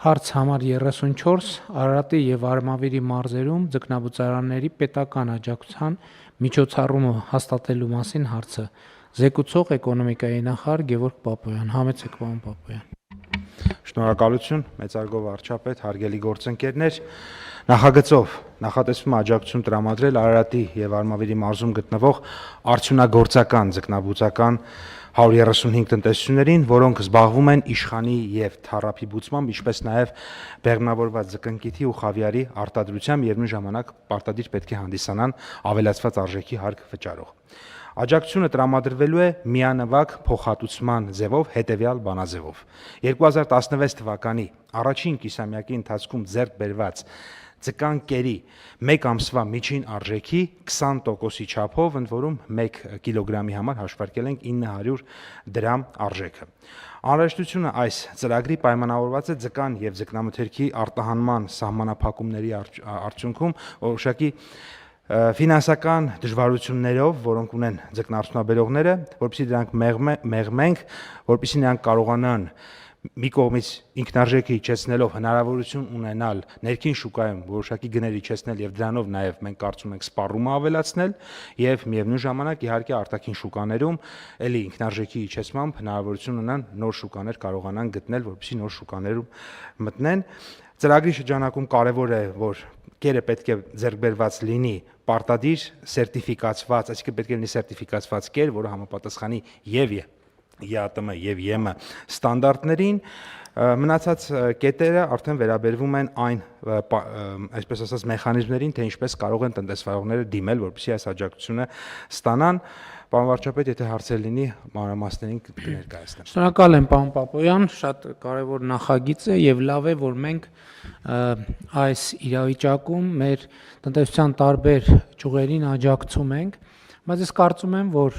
Հարց համար 34 Արարատի և Արմավիրի մարզերում ձկնաբուծարանների պետական աջակցության միջոցառումը հաստատելու մասին հարցը զեկուցող էկոնոմիկայի նախարար Գևորգ Պապոյան։ Համեցեք, պարոն Պապոյան։ Շնորհակալություն, մեծարգո վարչապետ, հարգելի գործընկերներ, նախագծով նախատեսվում է աջակցություն տրամադրել Արարատի և Արմավիրի մարզում գտնվող արդյունագործական ձկնաբուծական 135 տնտեսություններին, որոնք զբաղվում են իշխանի և թառափի բուծմամբ, ինչպես նաև բեղմնավորված ձկնկիթի ու խավիարի արտադրությամբ, միևնույն ժամանակ պարտադիր պետք է հանդիսանան ավելացված արժեքի հարկ վճարող։ Աջակցությունը տրամադրվելու է միանվագ փոխհատուցման ձևով հետևյալ բանաձևով. 2016 թվականի առաջին կիսամյակի ընթացքում ձեռք բերված ձկան կերի 1 ամսվա միջին արժեքի 20%-ի չափով, ընդ որում 1 կիլոգրամի համար հաշվարկել ենք 900 դրամ արժեքը։ Անհրաժեշտությունը այս ծրագրի պայմանավորված է ձկան և ձկնամթերքի արտահանման սահմանափակումների արդյունքում որոշակի ֆինանսական դժվարություններով, որոնք ունեն ձկնարդյունաբերողները, որպեսզի դրանք մեղմենք, որպեսզի նրանք կարողանան մի կողմից ինքնարժեքը իջեցնելով հնարավորություն ունենալ ներքին շուկայում որոշակի գներ իջեցնել եւ դրանով նաեւ մենք կարծում ենք սպառումը ավելացնել եւ միևնույն ժամանակ իհարկե արտաքին շուկաներում էլի ինքնարժեքի իջեցմամբ հնարավորություն ունենան նոր շուկաներ կարողանան գտնել, որպեսզի նոր շուկաներում մտնեն։ Ծրագրի շրջանակում կարևոր է, որ կերը պետք է ձեռք բերված լինի պարտադիր սերտիֆիկացված, այսինքն պետք է լինի սերտիֆիկացված կեր, որը համապատասխանի եւ ԵԱՏՄ եւ ԵՄ ստանդարտներին, մնացած կետերը արդեն վերաբերվում են այն, այսպես ասած, մեխանիզմներին, թե ինչպես կարող են տնտեսվարողները դիմել, որպեսզի այս աջակցությունը ստանան։ Պարոն վարչապետ, եթե հարցեր լինի, մանրամասներին կներկայացնեմ։ Շնորհակալ եմ, պարոն Պապոյան, շատ կարևոր նախագիծ է եւ լավ է, որ մենք այս իրավիճակում մեր տնտեսության տարբեր ճյուղերին աջակցում ենք, բայց ես կարծում եմ, որ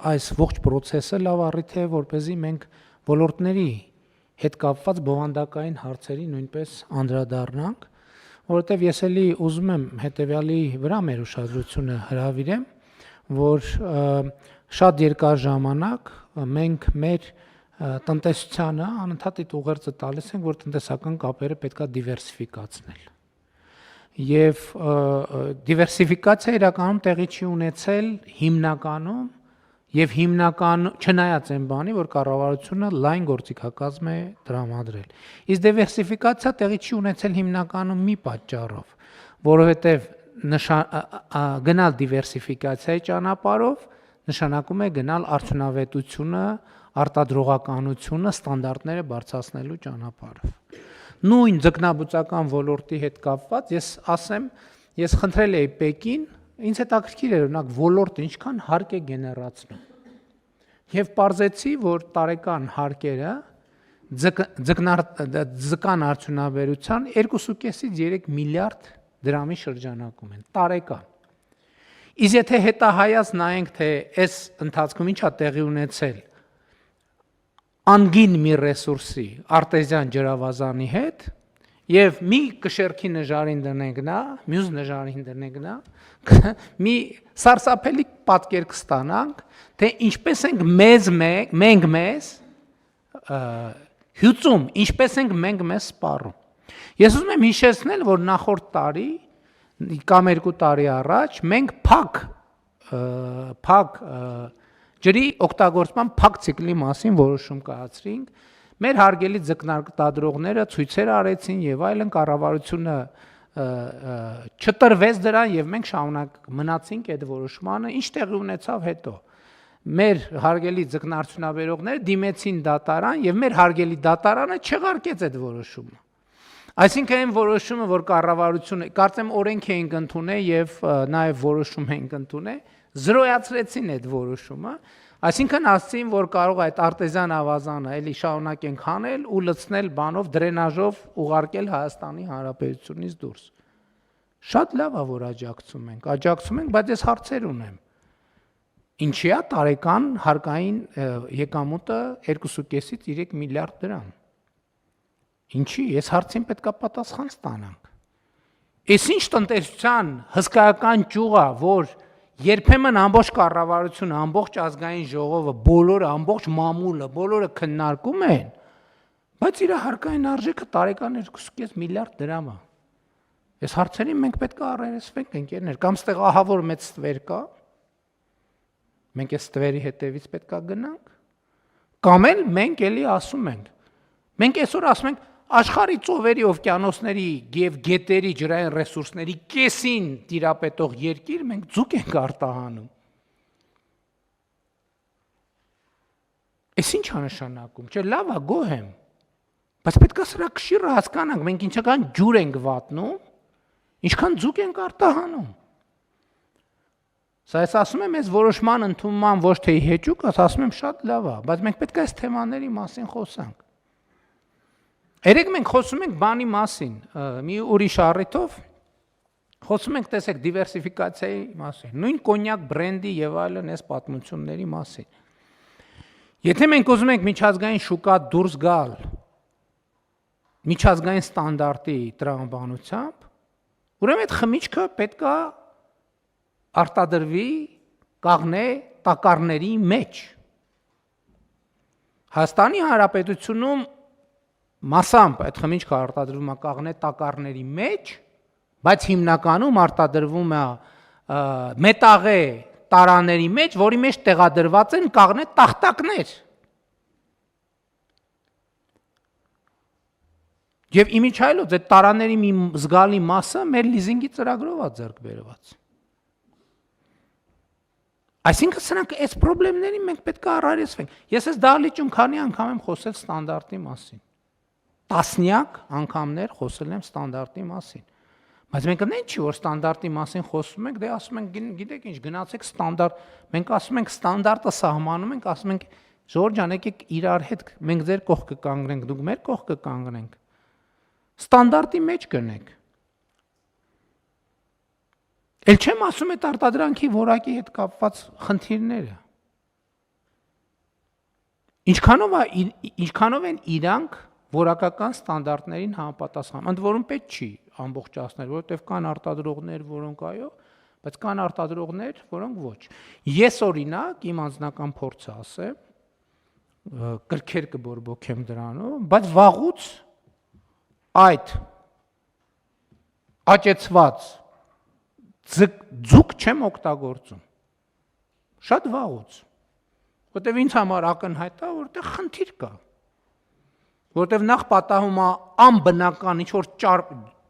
այս ողջ process-ը լավ առիթ է, որպեսզի մենք ոլորտների հետ կապված բովանդակային հարցերի նույնպես անդրադառնանք, որովհետեւ ես էլի ուզում եմ հետեւյալի վրա մեր ուշադրությունը հրավիրեմ, որ շատ երկար ժամանակ մենք մեր տնտեսությանը անընդհատ այդ ուղերձը տալիս ենք, որ տնտեսական կապերը պետք է դիվերսիֆիկացնել։ Եվ դիվերսիֆիկացիա իրականում տեղի չի ունեցել հիմնականում եւ չնայած այն բանի, որ կառավարությունը լայն գործիքակազմ է տրամադրել։ Իսկ դիվերսիֆիկացիա տեղի չի ունեցել հիմնականում մի պատճառով, որովհետեւ գնալ դիվերսիֆիկացիայի ճանապարհով նշանակում է գնալ արդյունավետությունը, արտադրողականությունը, ստանդարտները բարձրացնելու ճանապարհով։ Նույն ձկնաբուծական ոլորտի հետ կապված ես խնդրել էի Պեկին, ինձ հետաքրքիր էր օրինակ ոլորտը ինչքան հարկ է գեներացնում։ Եվ պարզեցի, որ տարեկան հարկերը ձկան արդյունաբերության 2.5-ից 3 միլիարդ դրամի շրջանակում են տարեկան։ Իսկ եթե հետահայաց նայենք, թե այս ընթացքում ինչ է տեղի ունեցել անգին մի ռեսուրսի արտեզյան ջրավազանի հետ եւ մի կշեռքի նժարին դնենք նա, մյուս նժարին դնենք նա, մի սարսափելի պատկեր կստանանք, թե ինչպես ենք մենք մեզ հյուծում, ինչպես ենք մենք մեզ սպառում։ Ես ուզում եմ հիշեցնել, որ նախորդ տարի կամ 2 տարի առաջ մենք փակ ջրի օգտագործման փակ ցիկլի մասին որոշում կայացրինք։ Մեր հարգելի ձկնարտադրողները ցույցեր արեցին եւ այլն, կառավարությունը չտրվեց դրան եւ մենք շարունակ մնացինք այդ որոշմանը, ինչ տեղի ունեցավ հետո։ Մեր հարգելի ձկնարդյունաբերողները դիմեցին դատարան եւ մեր հարգելի դատարանը չեղարկեց այդ որոշումը։ Այսինքն այն որոշումը, որ կառավարությունը, կարծեմ օրենք էինք ընդունել եւ նաեւ որոշում էինք ընդունել, զրոյացրեցին այդ որոշումը, այսինքն ասցին, որ կարող է այդ արտեզյան ավազանը էլի շարունակենք հանել ու լցնել բանով դրենաժով ուղարկել Հայաստանի Հանրապետությունից դուրս։ Շատ լավ է, որ աջակցում ենք, բայց ես հարցեր ունեմ։ Ինչի՞ է տարեկան հարկային եկամուտը 2.5-ից 3 միլիարդ դրամ։ Ինչի՞, ես հարցին պետքա պատասխան ստանանք։ Էս ինչ տնտեսության հսկայական ճյուղ է, որ երբեմն ամբողջ կառավարությունը, ամբողջ ազգային ժողովը, բոլորը, ամբողջ մամուլը, բոլորը քննարկում են, Բայց իր հարկային արժեքը տարեկան 2.5 միլիարդ դրամ է։ Այս հարցերին մենք պետք է առերեսվենք, ընկերներ, կամ ստեղ ահավոր մեծ ստվեր կա, մենք այս ստվերի հետևից պետք է գնանք, կամ էլ մենք էլի ասում ենք, մենք այսօր ասում ենք, աշխարհի ծովերի, օվկիանոսների եւ գետերի ջրային ռեսուրսների կեսին տիրապետող երկիր մենք ձուկ ենք արտահանում։ Էս ի՞նչ է նշանակում։ Չէ, լավ է, գոհ եմ։ Բայց պետք է սրա քշիրը հասկանանք, մենք ինչքան ջուր ենք վատնում, ինչքան ձուկ ենք արտահանում։ Սա ես ասում եմ, այս որոշման ընդունման ոչ թե հեճուկ, ասում եմ շատ լավ է, բայց մենք պետք է այս թեմաների մասին խոսանք։ Երեք մենք խոսում ենք բանի մասին, մի ուրիշ առիթով խոսում ենք, տեսեք, դիվերսիֆիկացիայի մասին, նույն կոնյակ բրենդի եւ այլն այս պատմությունների մասին։ Եթե մենք ուզում ենք միջազգային շուկա դուրս գալ միջազգային ստանդարտի տրամաբանությամբ, ուրեմն այդ խմիչքը պետք է արտադրվի կաղնե տակառների մեջ։ Հայաստանի Հանրապետությունում մասամբ այդ խմիչքը արտադրվում է կաղնե տակառների մեջ, բայց հիմնականում արտադրվում է մետաղե տարաների մեջ, որի մեջ տեղադրված են կաղնե տախտակներ։ Եվ իմիջայլոց այդ տարաների մի զգալի մասը մեր լիզինգի ծրագրով է ձեռք բերված։ Այսինքն սրանք այս խնդիրներին մենք պետք է առերեսվենք։ Ես այս դահլիճում քանի անգամ եմ խոսել ստանդարտի մասին։ Տասնյակ անգամներ խոսել եմ ստանդարտի մասին։ Բայց մենք ընդ չի որ ստանդարտի մասին խոսում ենք, դե ասում ենք, գիտեք ինչ, գնացեք ստանդարտ, մենք ասում ենք ստանդարտը սահմանում ենք, ասում ենք Ժորժ ջան, եկեք իրար հետ մենք ձեր կողքը կանգնենք, դուք մեր կողքը կանգնենք։ Ստանդարտի մեջ գնենք։ Էլ չեմ ասում այդ արտադրանքի որակի հետ կապված խնդիրները։ Ինչքանով են իրանք որակական ստանդարտներին համապատասխանում։ Ընդ որում պետք չի ամբողջացնել, որովհետև կան արտադրողներ, որոնք այո, բայց կան արտադրողներ, որոնք ոչ։ Ես օրինակ իմ անձնական փորձը ասեմ, կրքեր կբորբոքեմ դրանով, բայց վաղուց այդ աճեցված ձուկ չեմ օգտագործում։ Շատ վաղուց։ Որտեվ ինձ համար ակնհայտ է, որտեղ խնդիր կա։ Որտեվ նախ պատահում է անբնական ինչ որ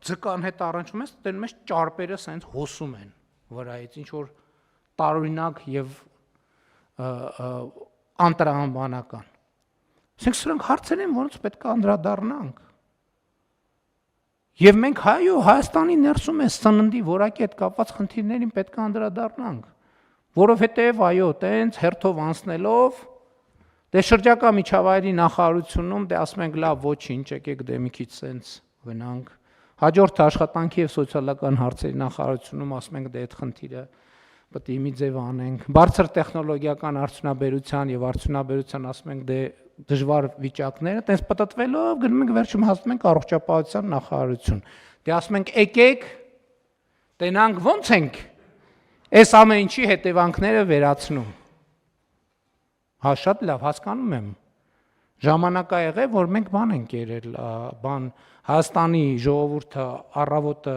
ձկան հետ առնչվում ես, դեռ մեզ ճարպերը սենց հոսում են վրայից, ինչ որ տարօրինակ եւ անտրամաբանական։ Ասենք սրանք հարցեր են, որոնց պետք է անդրադառնանք։ Եվ մենք Հայաստանի ներսում այս սննդի որակի հետ կապված խնդիրներին պետք է անդրադառնանք, որովհետև այո, տենց հերթով անցնելով դե շրջակա միջավայրի նախարարությունում դե ասում ենք լավ ոչինչ, եկեք դե մի քիչ սենց գնանք։ Հաջորդ աշխատանքի եւ սոցիալական հարցերի նախարարությունում ասում ենք դե այդ խնդիրը պետք է մի ձև անենք։ Բարձր տեխնոլոգիական արդյունաբերության եւ արդյունաբերության ասում ենք դե դժվար վիճակները, տենց պատտվելով գնում ենք վերջում հասնում ենք առողջապահության նախարարություն։ Դե ասում ենք եկեք տենանք ոնց ենք այս ամեն ինչի հետևանքները վերացնում։ Հա շատ լավ, հասկանում եմ։ Ժամանակ ա եղել, որ մենք բան ենք երել, Հայաստանի ժողովուրդը առավոտը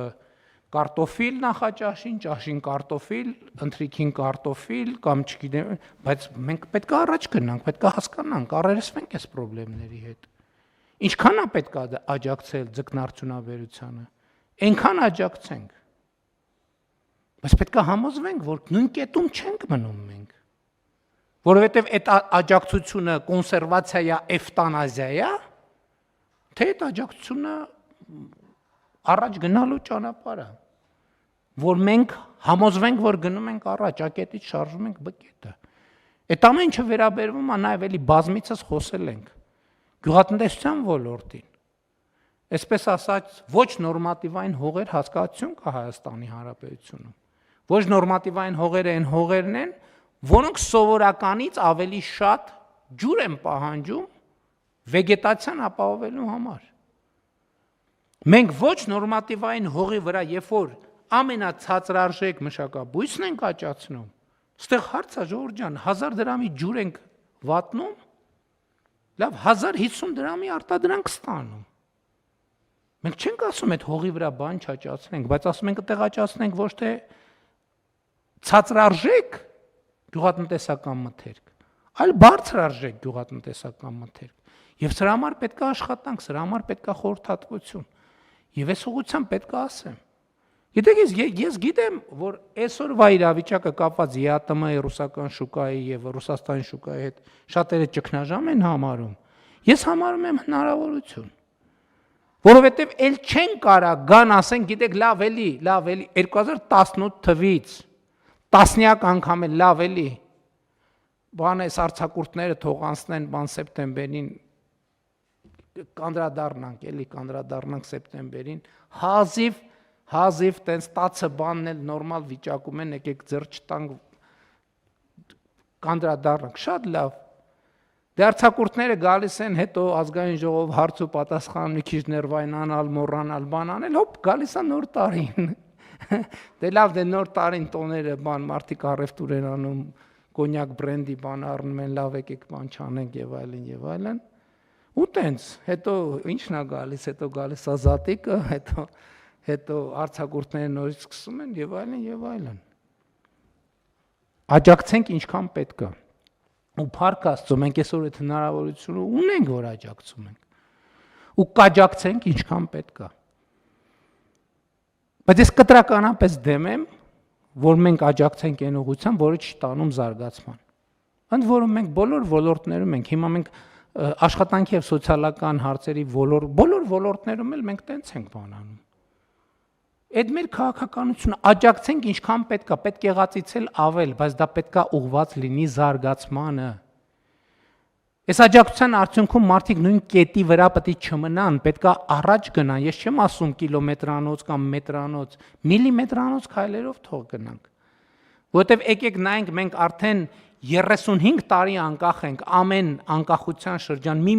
կարտոֆիլ նախաճաշին, ճաշին կարտոֆիլ, ընթրիքին կարտոֆիլ կամ չգիտեմ, բայց մենք պետք է առաջ գնանք, պետք է հասկանանք, առերեսվենք այս խնդիրների հետ։ Ինչքան է պետք է աջակցել ձկնարդյունաբերությանը, այնքան աջակցենք։ Բայց պետք է համոզվենք, որ նույն կետում չենք մնում մենք։ Որովհետև այդ աջակցությունը կոնսերվացիա է, էվտանազիա է, թե այդ աջակցությունը առաջ գնալու ճանապարհը, որ մենք համոզվենք, որ գնում ենք առաջ, ակետից շարժում ենք բկետը։ Այդ ամեն ինչը վերաբերվում է նաև էլի բազմիցս խոսել ենք գյուղատնտեսության ոլորտին։ Այսպես ասած, ոչ նորմատիվային հողեր հասկացություն կա Հայաստանի Հանրապետությունում։ Ոչ նորմատիվային հողերը այն հողերն են, որոնք սովորականից ավելի շատ ջուր են պահանջում վեգետացիան ապահովելու համար։ Մենք ոչ նորմատիվային հողի վրա, երբ որ ամենացածրարժեք մշակաբույսն ենք աճացնում, ստեղ հարց է Ժորժ ջան, 1000 դրամի ջուր ենք վատնում, Լավ 1050 դրամի արտադրանք ստանում։ Մենք չենք ասում այդ հողի վրա բան չաճացնենք, բայց ասում ենք այդտեղ աճացնենք ոչ թե ցածրարժեք գյուղատնտեսական մթերք, այլ բարձրարժեք գյուղատնտեսական մթերք։ Եվ սրա համար պետք է աշխատանք, սրա համար պետք է խորհրդատվություն։ Եվ այս ուղղությամբ պետք է ասեմ։ Գիտեք, ես գիտեմ, որ այսօրվա իրավիճակը կապված ԵԱՏՄ-ի ռուսական շուկայի եւ Ռուսաստանի շուկայի հետ շատերը ճգնաժամ են համարում։ Ես համարում եմ հնարավորություն։ Որովհետեւ ել չեն կարա գան ասեն, գիտեք, լավ էլի 2018 թվից տասնյակ անգամ էլ լավ էլի բան էս արցակուրտները թող անցնեն բան սեպտեմբերին կանդրադառնանք սեպտեմբերին հազիվ տենց 10 բանն էլ նորմալ վիճակում են, եկեք ձեռ չտանք կանդրադառնանք, շատ լավ։ Դե արցակուրտները գալիս են, հետո ազգային ժողով հարց ու պատասխան մի քիչ ներվայնանալ, մոռանալ, բան անել, հոպ, գալիս է նոր տարին։ Դե լավ, դե նոր տարին տոները բան մարդիկ առևտուր են անում, կոնյակ բրենդի բան առնում են, լավ եկեք բան չանենք եւ այլն։ Ու տենց, հետո ի՞նչն է գալիս, հետո գալիս է զատիկը, հետո արցակուրտները նորից սկսում են եւ այլն։ Աջակցենք ինչքան պետք է։ Ու փառք Աստծո, մենք այսօր այդ հնարավորությունը ունենք, որ աջակցում ենք։ Ու կաջակցենք ինչքան պետք է։ Բայց ես կտրականապես դեմ եմ, որ մենք աջակցենք այն ուղղությամբ, որը չի տանում զարգացման։ Ընդ որում մենք բոլոր ոլորտներում ենք, հիմա մենք աշխատանքի եւ սոցիալական հարցերի բոլոր ոլորտներում էլ մենք տենց ենք բանանում։ Այդ մեր քաղաքականությունը աջակցենք ինչքան պետք է եղածից էլ ավել, բայց դա պետք է ուղղված լինի զարգացմանը։ Այս աջակցության արդյունքում մարդիկ նույն կետի վրա պետք է չմնան, պետք է առաջ գնան։ Ես չեմ ասում կիլոմետրանոց կամ մետրանոց, միլիմետրանոց քայլերով թող գնանք։ Որովհետև եկեք նայենք, մենք արդեն 35 տարի անկախ ենք, ամեն անկախության շրջան մի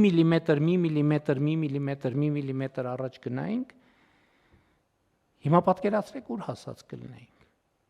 միլիմետր առաջ գնայինք, հիմա պատկերացրեք ուր հասած կլինեինք։